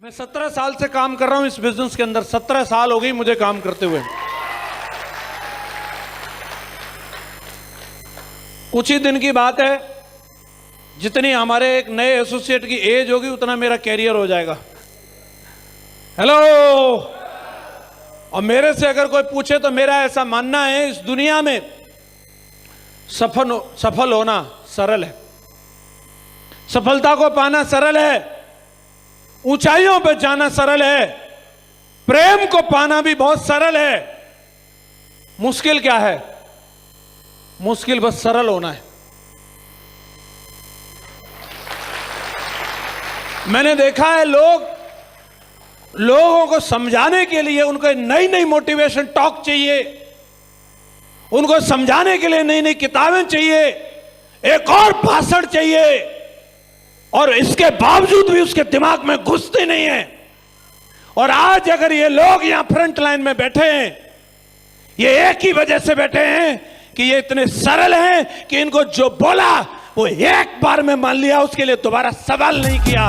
मैं 17 साल से काम कर रहा हूं इस बिजनेस के अंदर। 17 साल हो गई मुझे काम करते हुए। कुछ ही दिन की बात है, जितनी हमारे एक नए एसोसिएट की एज होगी उतना मेरा कैरियर हो जाएगा। हेलो। और मेरे से अगर कोई पूछे तो मेरा ऐसा मानना है, इस दुनिया में सफल होना सरल है, सफलता को पाना सरल है, ऊंचाइयों पर जाना सरल है, प्रेम को पाना भी बहुत सरल है। मुश्किल क्या है? मुश्किल बस सरल होना है। मैंने देखा है लोगों को समझाने के लिए उनको नई नई मोटिवेशन टॉक चाहिए, उनको समझाने के लिए नई नई किताबें चाहिए, एक और भाषण चाहिए, और इसके बावजूद भी उसके दिमाग में घुसते नहीं है। और आज अगर ये लोग यहां फ्रंट लाइन में बैठे हैं, ये एक ही वजह से बैठे हैं कि ये इतने सरल हैं कि इनको जो बोला वो एक बार में मान लिया, उसके लिए दोबारा सवाल नहीं किया।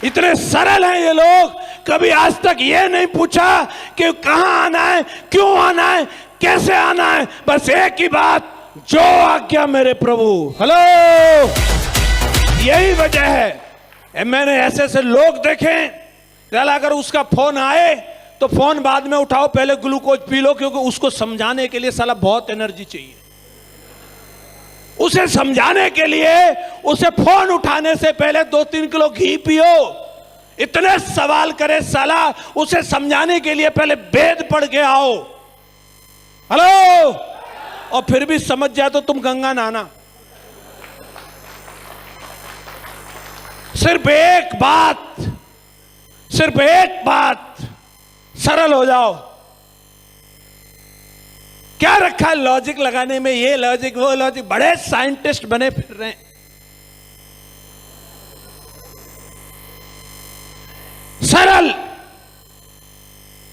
इतने सरल हैं ये लोग, कभी आज तक ये नहीं पूछा कि कहां आना है, क्यों आना है, कैसे आना है, बस एक ही बात, जो आज्ञा मेरे प्रभु। हेलो। यही वजह है मैंने ऐसे लोग देखे, कल अगर उसका फोन आए तो फोन बाद में उठाओ, पहले ग्लूकोज पी लो, क्योंकि उसको समझाने के लिए साला बहुत एनर्जी चाहिए। उसे समझाने के लिए उसे फोन उठाने से पहले 2-3 किलो घी पियो, इतने सवाल करे साला, उसे समझाने के लिए पहले वेद पढ़ के आओ। हेलो। और फिर भी समझ जाए तो तुम गंगा नहाना। सिर्फ एक बात, सरल हो जाओ। क्या रखा है लॉजिक लगाने में, ये लॉजिक वो लॉजिक, बड़े साइंटिस्ट बने फिर रहे हैं।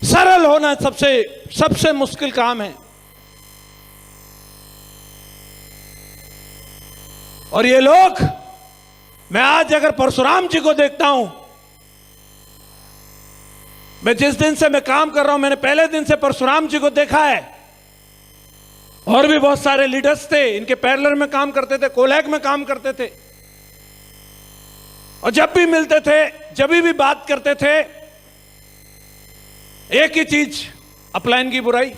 सरल होना सबसे मुश्किल काम है। और ये लोग, मैं आज अगर परशुराम जी को देखता हूं, मैं जिस दिन से मैं काम कर रहा हूं, मैंने पहले दिन से परशुराम जी को देखा है। और भी बहुत सारे लीडर्स थे, इनके पैरेलल में काम करते थे, कोलैग में काम करते थे, और जब भी मिलते थे, जब भी बात करते थे, एक ही चीज, अपलाइन की बुराई।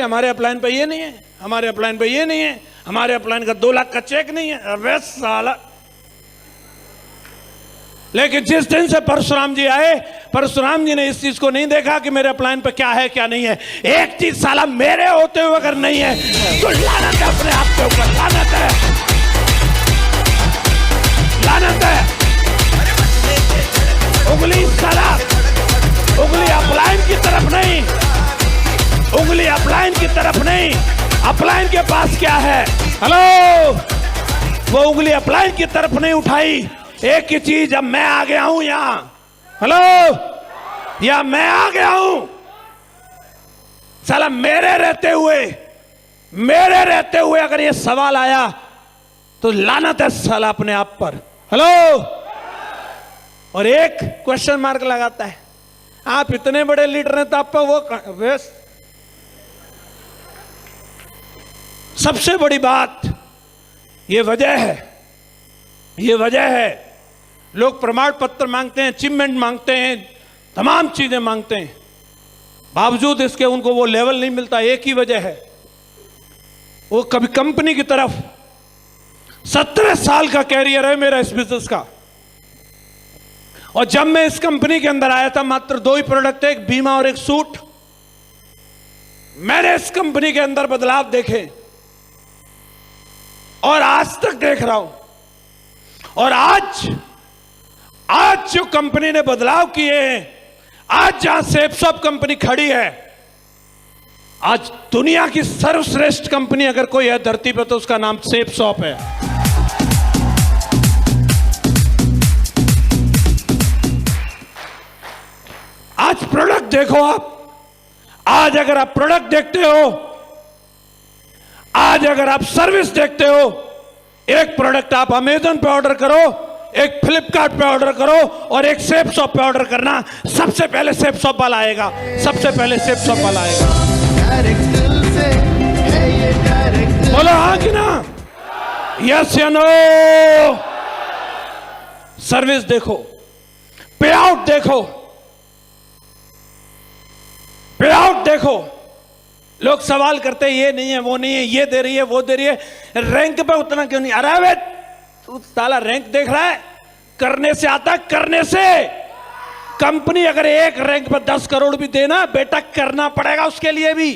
हमारे अपलाइन पे ये नहीं है, हमारे अपलाइन पे ये नहीं है, हमारे अपलाइन का 2 लाख का चेक नहीं है। अबे साला। लेकिन जिस दिन से परशुराम जी आए, परशुराम जी ने इस चीज को नहीं देखा कि मेरे अपलाइन पे क्या है क्या नहीं है। एक चीज साला मेरे होते हुए अगर नहीं है तो लानत है अपने आप के ऊपर, लानत है। उंगली साला, उंगली अपलाइन की तरफ नहीं, उंगली अपलाइन की तरफ नहीं। अपलाइन के पास क्या है? हेलो। वो उंगली अपलाइन की तरफ नहीं उठाई। एक ही चीज, अब मैं आ गया हूं यहां। हेलो। या मैं आ गया हूं साला, मेरे रहते हुए अगर ये सवाल आया तो लानत है साला अपने आप पर। हेलो। और एक क्वेश्चन मार्क लगाता है, आप इतने बड़े लीडर हैं तो आप वो वेस्ट। सबसे बड़ी बात ये वजह है लोग प्रमाण पत्र मांगते हैं, अचीवमेंट मांगते हैं, तमाम चीजें मांगते हैं, बावजूद इसके उनको वो लेवल नहीं मिलता। एक ही वजह है, वो कभी कंपनी की तरफ, 17 साल का कैरियर है मेरा इस बिजनेस का, और जब मैं इस कंपनी के अंदर आया था मात्र 2 ही प्रोडक्ट थे, एक बीमा और एक सूट। मैंने इस कंपनी के अंदर बदलाव देखे और आज तक देख रहा हूं। और आज जो कंपनी ने बदलाव किए हैं, आज जहां सेफसॉप कंपनी खड़ी है, आज दुनिया की सर्वश्रेष्ठ कंपनी अगर कोई है धरती पर तो उसका नाम सेफसॉप है। आज प्रोडक्ट देखो आप, आज अगर आप प्रोडक्ट देखते हो, आज अगर आप सर्विस देखते हो, एक प्रोडक्ट आप अमेजन पे ऑर्डर करो, एक फ्लिपकार्ट पे ऑर्डर करो और एक सेफ शॉप पे ऑर्डर करना, सबसे पहले सेफ शॉप वाला आएगा, सबसे पहले सेफ शॉप वाला आएगा। बोलो हाँ कि ना? यस या नो? सर्विस देखो, पे आउट देखो, पे आउट देखो। लोग सवाल करते हैं ये नहीं है, वो नहीं है, ये दे रही है, वो दे रही है, रैंक पे उतना क्यों नहीं? अरे वे तू साला रैंक देख रहा है? करने से आता, करने से। कंपनी अगर एक रैंक पर 10 करोड़ भी देना बेटा, करना पड़ेगा उसके लिए भी।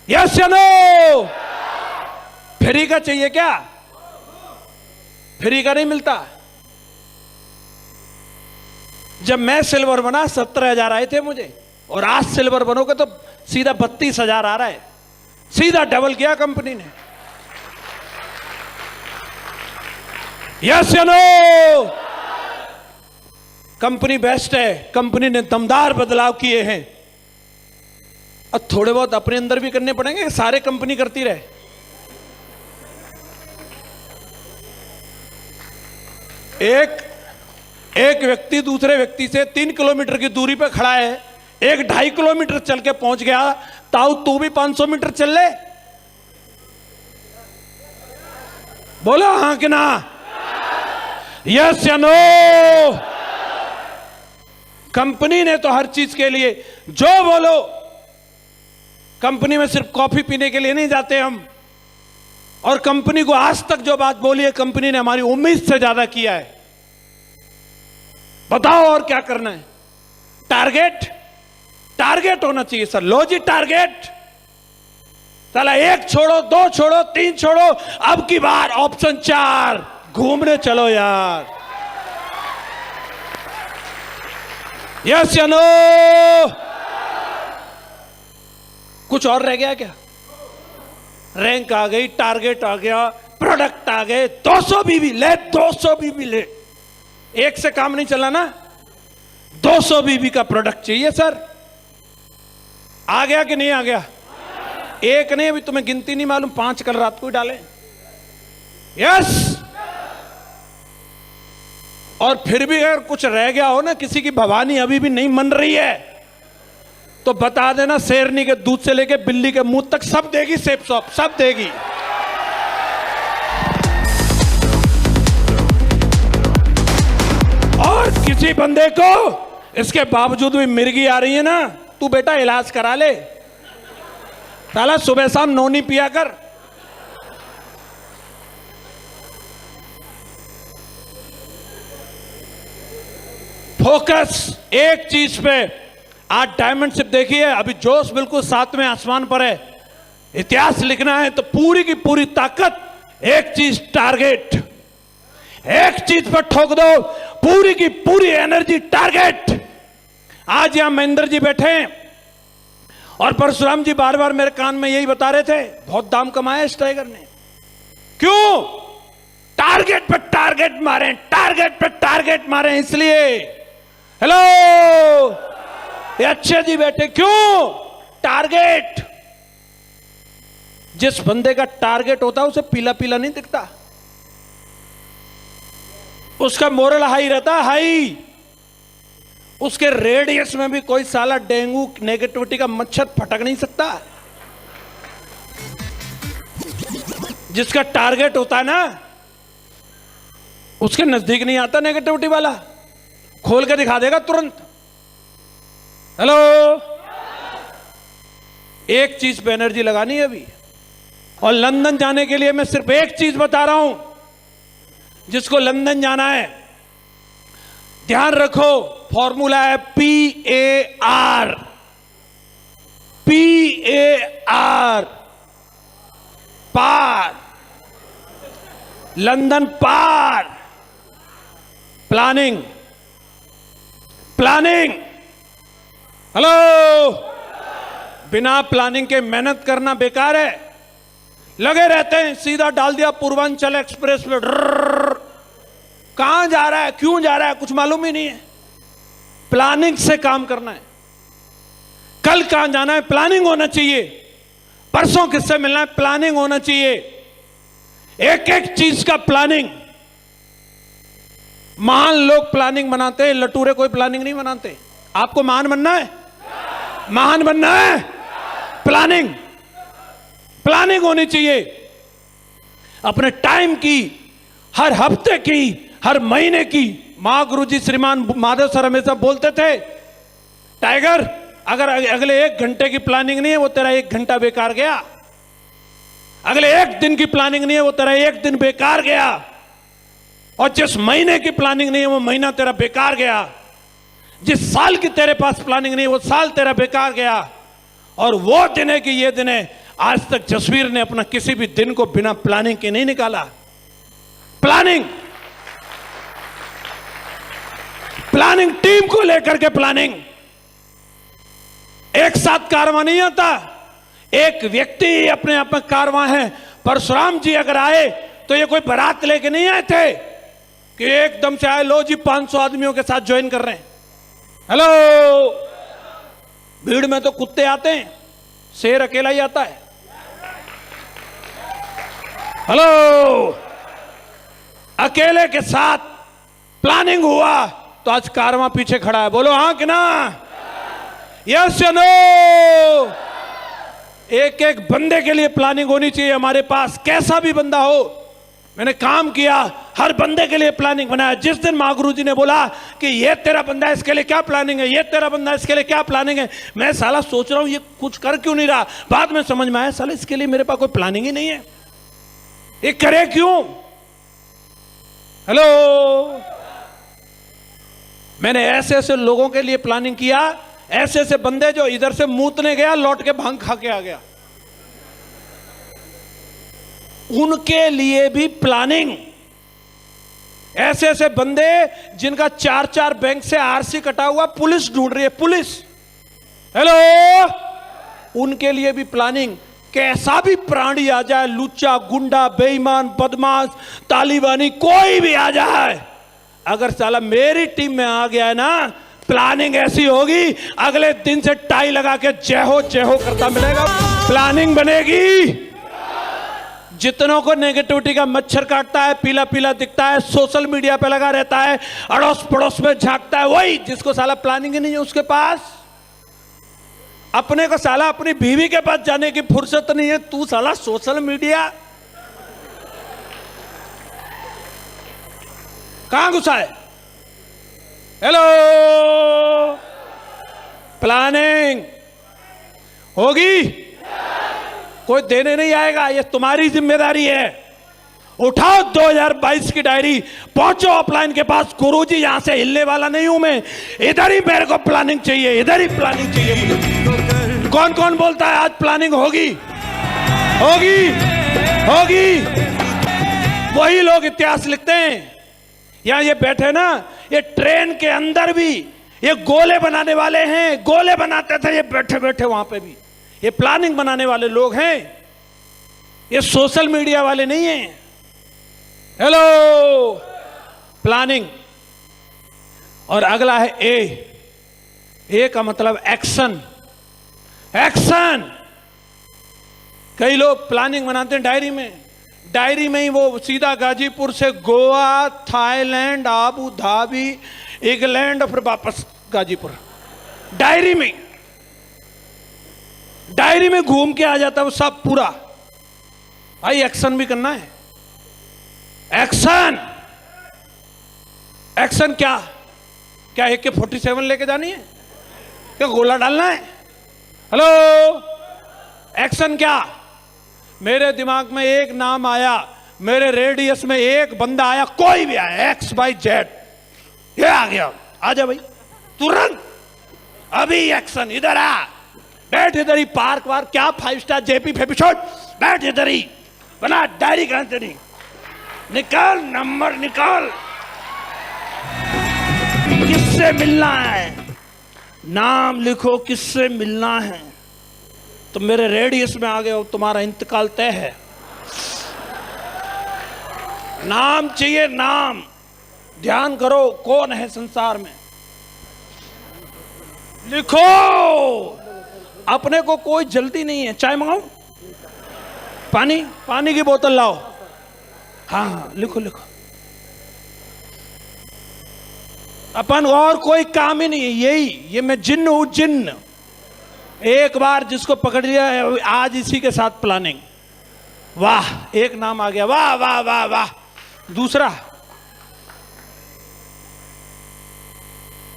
यस या नो? फ्री का चाहिए क्या? फ्री का नहीं मिलता। जब मैं सिल्वर बना 17,000 आए थे मुझे, और आज सिल्वर बनोगे तो सीधा 32,000 आ रहा है। सीधा डबल किया कंपनी ने। यस या नो? कंपनी बेस्ट है, कंपनी ने दमदार बदलाव किए हैं। अब थोड़े बहुत अपने अंदर भी करने पड़ेंगे, सारे कंपनी करती रहे। एक व्यक्ति दूसरे व्यक्ति से 3 किलोमीटर की दूरी पर खड़ा है, एक 2.5 किलोमीटर चल के पहुंच गया, ताऊ तू भी 500 मीटर चल ले। बोलो हाँ कि ना? यस या नो? कंपनी ने तो हर चीज के लिए जो बोलो। कंपनी में सिर्फ कॉफी पीने के लिए नहीं जाते हम, और कंपनी को आज तक जो बात बोली है कंपनी ने हमारी उम्मीद से ज्यादा किया है। बताओ और क्या करना है? टारगेट, टारगेट होना चाहिए सर। लो जी टारगेट। साला 1 छोड़ो, 2 छोड़ो, 3 छोड़ो, अब की बार ऑप्शन 4 घूमने चलो यार। यस या नो? कुछ और रह गया क्या? रैंक आ गई, टारगेट आ गया, प्रोडक्ट आ गए, 200 बीबी ले, 200 बीबी ले। एक से काम नहीं चला ना, 200 बीबी का प्रोडक्ट चाहिए सर। आ गया कि नहीं आ गया? एक नहीं, अभी तुम्हें गिनती नहीं मालूम, 5 कल रात को ही डाले। यस। और फिर भी अगर कुछ रह गया हो ना, किसी की भवानी अभी भी नहीं मन रही है, तो बता देना, शेरनी के दूध से लेके बिल्ली के मुंह तक सब देगी सेफ शॉप, सब देगी। और किसी बंदे को इसके बावजूद भी मिर्गी आ रही है ना, तू बेटा इलाज करा ले। साला सुबह शाम नोनी पिया कर। फोकस एक चीज पे। आज डायमंड शिप देखिए, अभी जोश बिल्कुल 7वें आसमान पर है। इतिहास लिखना है तो पूरी की पूरी ताकत, एक चीज टारगेट, एक चीज पर ठोक दो, पूरी की पूरी एनर्जी टारगेट। आज यहां महेंद्र जी बैठे हैं और परशुराम जी बार बार मेरे कान में यही बता रहे थे, बहुत दाम कमाया इस टाइगर ने। क्यों? टारगेट पे टारगेट मारे, टारगेट पे टारगेट मारे। इसलिए हेलो ये अच्छे जी बैठे, क्यों? टारगेट। जिस बंदे का टारगेट होता है उसे पीला पीला नहीं दिखता, उसका मोरल हाई रहता है, हाई। उसके रेडियस में भी कोई साला डेंगू नेगेटिविटी का मच्छर फटक नहीं सकता। जिसका टारगेट होता है ना, उसके नजदीक नहीं आता नेगेटिविटी वाला, खोल के दिखा देगा तुरंत। हेलो, एक चीज पे एनर्जी लगानी है अभी। और लंदन जाने के लिए मैं सिर्फ एक चीज बता रहा हूं, जिसको लंदन जाना है ध्यान रखो, फॉर्मूला है PAR, PAR, पार, लंदन पार। Planning, planning. हेलो, बिना प्लानिंग के मेहनत करना बेकार है। लगे रहते हैं, सीधा डाल दिया पूर्वांचल एक्सप्रेस पे, कहां जा रहा है, क्यों जा रहा है, कुछ मालूम ही नहीं है। प्लानिंग से काम करना है। कल कहां जाना है, प्लानिंग होना चाहिए। परसों किससे मिलना है, प्लानिंग होना चाहिए। एक एक चीज का प्लानिंग। महान लोग प्लानिंग बनाते हैं, लटूरे कोई प्लानिंग नहीं बनाते। आपको महान बनना है, महान बनना है, प्लानिंग, प्लानिंग होनी चाहिए। अपने टाइम की, हर हफ्ते की, हर महीने की। महागुरुजी श्रीमान माधव सर हमेशा बोलते थे, टाइगर अगर अगले 1 घंटे की प्लानिंग नहीं है वो तेरा 1 घंटा बेकार गया। अगले 1 दिन की प्लानिंग नहीं है वो तेरा 1 दिन बेकार गया। और जिस महीने की प्लानिंग नहीं है वो महीना तेरा बेकार गया। जिस साल की तेरे पास प्लानिंग नहीं है वो साल तेरा बेकार गया। और वो दिन है कि ये दिन है, आज तक जसवीर ने अपना किसी भी दिन को बिना प्लानिंग के नहीं निकाला। प्लानिंग, प्लानिंग, टीम को लेकर के प्लानिंग। एक साथ कारवां नहीं आता, एक व्यक्ति अपने आप में कारवां है। परशुराम जी अगर आए तो ये कोई बारात लेके नहीं आए थे कि एकदम से आए, लो जी 500 आदमियों के साथ ज्वाइन कर रहे हैं। हेलो, भीड़ में तो कुत्ते आते हैं, शेर अकेला ही आता है। हेलो, अकेले के साथ प्लानिंग हुआ तो आज कारवां पीछे खड़ा है। बोलो हाँ कि ना, यस या नो। एक एक बंदे के लिए प्लानिंग होनी चाहिए हमारे पास, कैसा भी बंदा हो। मैंने काम किया, हर बंदे के लिए प्लानिंग बनाया। जिस दिन महागुरु जी ने बोला कि ये तेरा बंदा है, इसके लिए क्या प्लानिंग है, ये तेरा बंदा है, इसके लिए क्या प्लानिंग है, मैं साला सोच रहा हूं ये कुछ कर क्यों नहीं रहा। बाद में समझ में आया साला इसके लिए मेरे पास कोई प्लानिंग ही नहीं है, ये करे क्यों। हेलो, मैंने ऐसे ऐसे लोगों के लिए प्लानिंग किया, ऐसे ऐसे बंदे जो इधर से मूतने गया लौट के भांग खा के आ गया, उनके लिए भी प्लानिंग। ऐसे ऐसे बंदे जिनका 4-4 बैंक से आरसी कटा हुआ, पुलिस ढूंढ रही है, पुलिस। हेलो, उनके लिए भी प्लानिंग। कैसा भी प्राणी आ जाए, लुच्चा, गुंडा, बेईमान, बदमाश, तालिबानी, कोई भी आ जाए, अगर साला मेरी टीम में आ गया है ना, प्लानिंग ऐसी होगी अगले दिन से टाई लगा के जय हो करता मिलेगा। प्लानिंग बनेगी। जितनों को नेगेटिविटी का मच्छर काटता है, पीला पीला दिखता है, सोशल मीडिया पे लगा रहता है, अड़ोस पड़ोस में झांकता है, वही जिसको साला प्लानिंग ही नहीं है उसके पास। अपने को साला अपनी बीवी के पास जाने की फुर्सत नहीं है, तू साला सोशल मीडिया कहां घुसा है। हेलो, प्लानिंग होगी, कोई देने नहीं आएगा, ये तुम्हारी जिम्मेदारी है। उठाओ 2022 की डायरी, पहुंचो ऑफलाइन के पास। गुरुजी यहां से हिलने वाला नहीं हूं मैं, इधर ही मेरे को प्लानिंग चाहिए, इधर ही प्लानिंग चाहिए मुझे। कौन कौन बोलता है आज प्लानिंग होगी, होगी, होगी। वही लोग इतिहास लिखते हैं। यहां ये बैठे ना, ये ट्रेन के अंदर भी ये गोले बनाने वाले हैं, गोले बनाते थे ये बैठे बैठे वहां पे भी। ये प्लानिंग बनाने वाले लोग हैं, ये सोशल मीडिया वाले नहीं हैं। Hello, planning. और अगला है ए का मतलब एक्शन। एक्शन। कई लोग प्लानिंग बनाते हैं डायरी में, डायरी में ही वो सीधा गाजीपुर से Goa, Thailand, Abu Dhabi, England और फिर वापस गाजीपुर। डायरी में, डायरी में घूम के आ जाता है वो सब पूरा। भाई एक्शन भी करना है। एक्शन। एक्शन क्या, क्या AK-47 लेके जानी है, क्या गोला डालना है। हेलो, एक्शन क्या। मेरे दिमाग में एक नाम आया, मेरे रेडियस में एक बंदा आया, कोई भी आया, XYZ, ये आ गया, आजा भाई तुरंत, अभी एक्शन। इधर आ, बैठ इधर ही, पार्क वार्क क्या, 5 स्टार JP फेबिशॉट, बैठ इधर ही, बना डायरी कहां तेरी, निकाल नंबर निकाल, किससे मिलना है, नाम लिखो किससे मिलना है। तो मेरे रेडियस में आ गए हो, तुम्हारा इंतकाल तय है। नाम चाहिए, नाम। ध्यान करो कौन है संसार में, लिखो। अपने को कोई जल्दी नहीं है। चाय मंगाऊं, पानी, पानी की बोतल लाओ, हाँ हाँ लिखो लिखो। अपन और कोई काम ही नहीं है, यही ये मैं जिन्न हूं, जिन्न। एक बार जिसको पकड़ लिया है आज इसी के साथ प्लानिंग। वाह एक नाम आ गया, वाह वाह वाह वाह। दूसरा,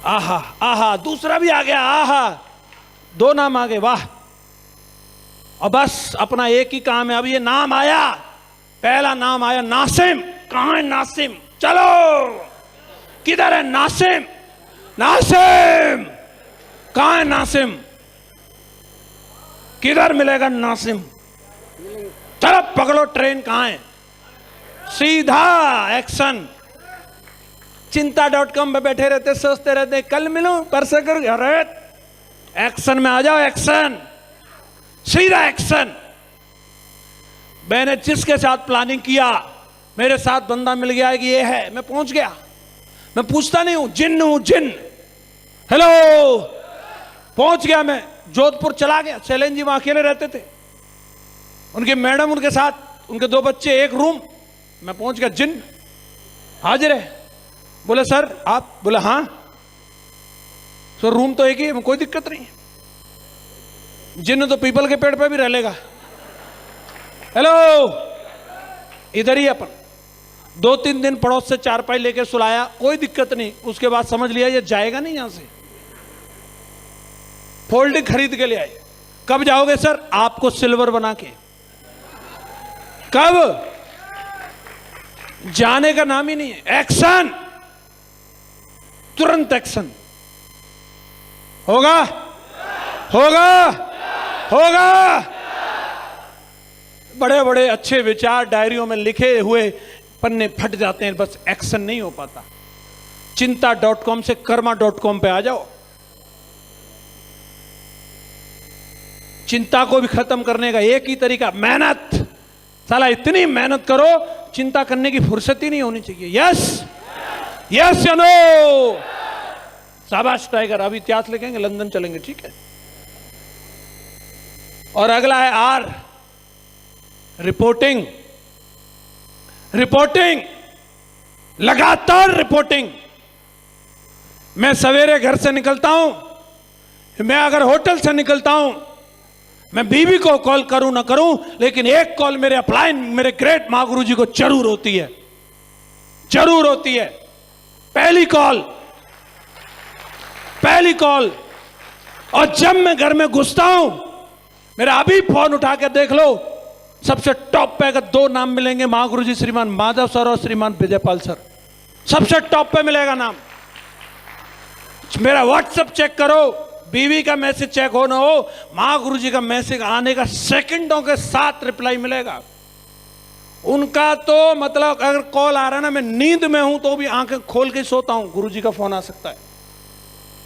आहा आहा, दूसरा भी आ गया, आहा। दो नाम आ गए, वाह। और बस अपना एक ही काम है। अब ये नाम आया, पहला नाम आया नासिम। कहां है नासिम? चलो, किधर है नासिम? नासिम कहां है नासिम? किधर मिलेगा नासिम? चलो पकड़ो ट्रेन, कहां है? सीधा एक्शन। चिंता.com पे बैठे रहते, सोचते रहते कल मिलूं परसों करूं। अरे एक्शन में आ जाओ, एक्शन, सीधा एक्शन। मैंने जिसके साथ प्लानिंग किया, मेरे साथ बंदा मिल गया कि ये है, मैं पहुंच गया। मैं पूछता नहीं हूं, जिन्न हूं, जिन्न। हेलो, पहुंच गया। मैं जोधपुर चला गया। शैलेंद्र जी वहां अकेले रहते थे, उनके मैडम उनके साथ, उनके दो बच्चे, एक रूम। मैं पहुंच गया, जिन्न हाजिर है। बोले सर आप? बोले हाँ सर, रूम तो एक ही है, कोई दिक्कत नहीं। जिन्न तो पीपल के पेड़ पे भी रह लेगा। हेलो, इधर ही अपन। 2-3 दिन पड़ोस से चारपाई लेके सुलाया, कोई दिक्कत नहीं। उसके बाद समझ लिया ये जाएगा नहीं यहां से, फोल्डिंग खरीद के ले आए। कब जाओगे सर? आपको सिल्वर बना के। कब? जाने का नाम ही नहीं है। एक्शन, तुरंत एक्शन। होगा होगा होगा। बड़े बड़े अच्छे विचार डायरियों में लिखे हुए पन्ने फट जाते हैं, बस एक्शन नहीं हो पाता। चिंता.com से कर्मा.com पे आ जाओ। चिंता को भी खत्म करने का एक ही तरीका, मेहनत। साला इतनी मेहनत करो, चिंता करने की फुर्सत ही नहीं होनी चाहिए। यस यस या नो? शाबाश टाइगर। अभी इतिहास लिखेंगे, लंदन चलेंगे, ठीक है। और अगला है आर, रिपोर्टिंग। रिपोर्टिंग, लगातार रिपोर्टिंग। मैं सवेरे घर से निकलता हूं, मैं अगर होटल से निकलता हूं, मैं बीवी को कॉल करूं ना करूं, लेकिन एक कॉल मेरे अपलाइन, मेरे ग्रेट महागुरु जी को जरूर होती है, जरूर होती है। पहली कॉल, पहली कॉल। और जब मैं घर में घुसता हूं, मेरा अभी फोन उठा के देख लो, सबसे टॉप पे अगर 2 नाम मिलेंगे, महागुरु जी श्रीमान माधव सर और श्रीमान विजयपाल सर, सबसे टॉप पे मिलेगा नाम। मेरा व्हाट्सएप चेक करो, बीवी का मैसेज चेक हो ना हो, महागुरु जी का मैसेज आने का सेकंडों के साथ रिप्लाई मिलेगा। उनका तो मतलब अगर कॉल आ रहा है ना, मैं नींद में हूं तो भी आंखें खोल के सोता हूं, गुरु जी का फोन आ सकता है।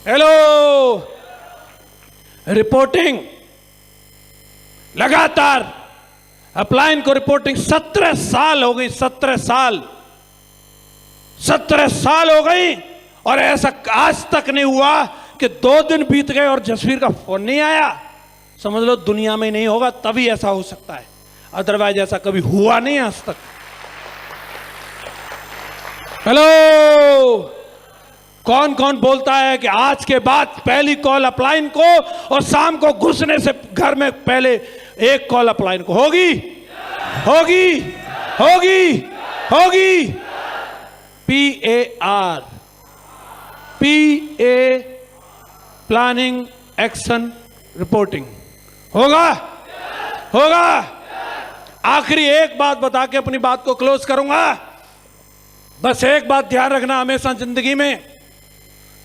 हेलो, रिपोर्टिंग लगातार। अपलाइन को रिपोर्टिंग 17 साल हो गई, 17 साल, 17 साल हो गई। और ऐसा आज तक नहीं हुआ कि 2 दिन बीत गए और जसवीर का फोन नहीं आया। समझ लो दुनिया में नहीं होगा, तभी ऐसा हो सकता है, अदरवाइज ऐसा कभी हुआ नहीं आज तक। हेलो, कौन कौन बोलता है कि आज के बाद पहली कॉल अपलाइन को, और शाम को घुसने से घर में पहले एक कॉल अपलाइन को होगी? होगी होगी होगी। PAR, PA, planning, action, reporting. होगा होगा। आखिरी एक बात बता के अपनी बात को क्लोज करूंगा। बस एक बात ध्यान रखना, हमेशा जिंदगी में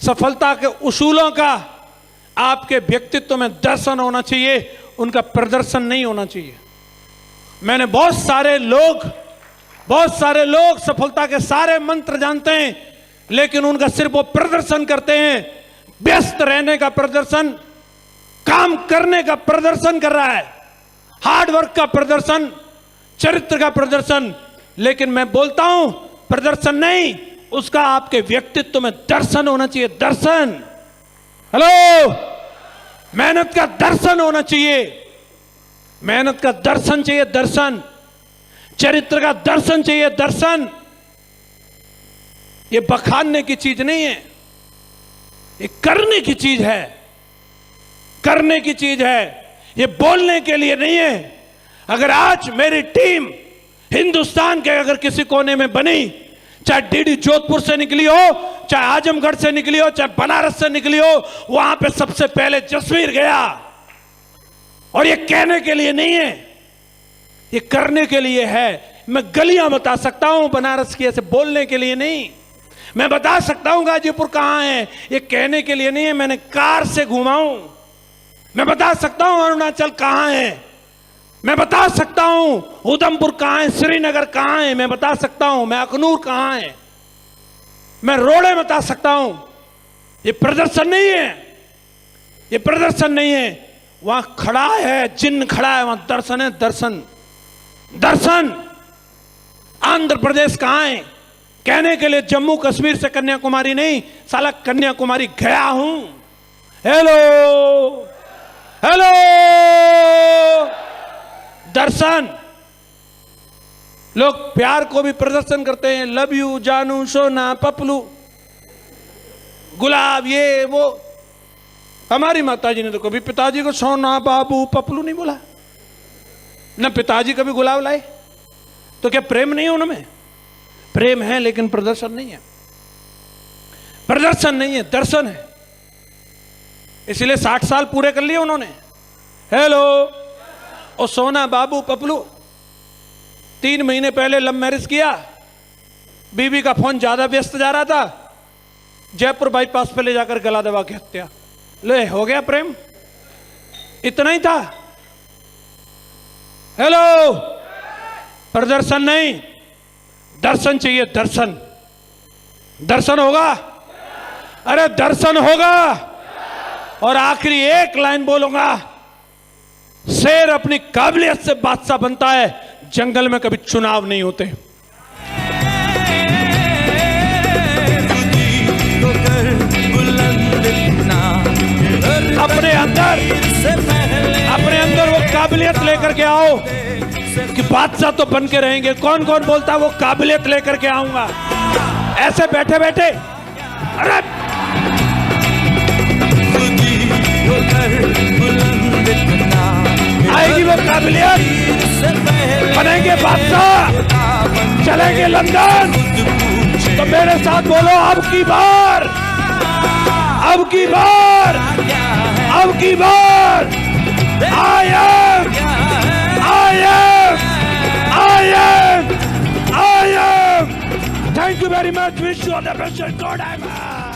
सफलता के उसूलों का आपके व्यक्तित्व में दर्शन होना चाहिए, उनका प्रदर्शन नहीं होना चाहिए। मैंने बहुत सारे लोग सफलता के सारे मंत्र जानते हैं, लेकिन उनका सिर्फ वो प्रदर्शन करते हैं, व्यस्त रहने का प्रदर्शन, काम करने का प्रदर्शन कर रहा है, हार्डवर्क का प्रदर्शन, चरित्र का प्रदर्शन। लेकिन मैं बोलता हूं प्रदर्शन नहीं, उसका आपके व्यक्तित्व में दर्शन होना चाहिए, दर्शन। हेलो, मेहनत का दर्शन होना चाहिए, मेहनत का दर्शन चाहिए, दर्शन। चरित्र का दर्शन चाहिए, दर्शन। ये बखानने की चीज नहीं है, ये करने की चीज है, करने की चीज है, ये बोलने के लिए नहीं है। अगर आज मेरी टीम हिंदुस्तान के अगर किसी कोने में बनी, चाहे डीडी जोधपुर से निकली हो, चाहे आजमगढ़ से निकली हो, चाहे बनारस से निकली हो, वहां पे सबसे पहले जसवीर गया। और ये कहने के लिए नहीं है, ये करने के लिए है। मैं गलियां बता सकता हूं बनारस की, ऐसे बोलने के लिए नहीं। मैं बता सकता हूं गाजीपुर कहां है, ये कहने के लिए नहीं है। मैंने कार से घूमा हूं। मैं बता सकता हूं अरुणाचल कहां है, मैं बता सकता हूं उधमपुर कहां है, श्रीनगर कहां है, मैं बता सकता हूं मैं अखनूर कहां है, मैं रोड़े बता सकता हूं। ये प्रदर्शन नहीं है, ये प्रदर्शन नहीं है। वहां खड़ा है, जिन्न खड़ा है, वहां दर्शन है, दर्शन, दर्शन। आंध्र प्रदेश कहां है, कहने के लिए जम्मू कश्मीर से कन्याकुमारी नहीं, साला कन्याकुमारी गया हूं। हेलो हेलो, दर्शन। लोग प्यार को भी प्रदर्शन करते हैं, लव यू, जानू, सोना, पपलू, गुलाब, ये वो। हमारी माताजी ने तो कभी पिताजी को सोना, बाबू, पपलू नहीं बोला, न पिताजी कभी गुलाब लाए। तो क्या प्रेम नहीं है उनमें? प्रेम है, लेकिन प्रदर्शन नहीं है, प्रदर्शन नहीं है, दर्शन है। इसलिए 60 साल पूरे कर लिए उन्होंने। हेलो, और सोना, बाबू, पपलू। 3 महीने पहले लव मैरिज किया, बीवी का फोन ज्यादा व्यस्त जा रहा था, जयपुर बाईपास पे ले जाकर गला दबा के हत्या। ले, हो गया प्रेम, इतना ही था। हेलो, प्रदर्शन नहीं, दर्शन चाहिए, दर्शन। दर्शन होगा, अरे दर्शन होगा। और आखिरी एक लाइन बोलूंगा, शेर अपनी काबिलियत से बादशाह बनता है, जंगल में कभी चुनाव नहीं होते। अपने अंदर वो काबिलियत लेकर के आओ कि बादशाह तो बन के रहेंगे। कौन कौन बोलता है वो काबिलियत लेकर के आऊंगा? ऐसे बैठे बैठे, अरे आएगी वो काबिलियत, बनेंगे बादशाह, चलेंगे लंदन। तो मेरे साथ बोलो, अब की बार, अब की बार, अब की बार, I am, I am, I am, I am. Thank you very much. Wish you all the best and God, I am.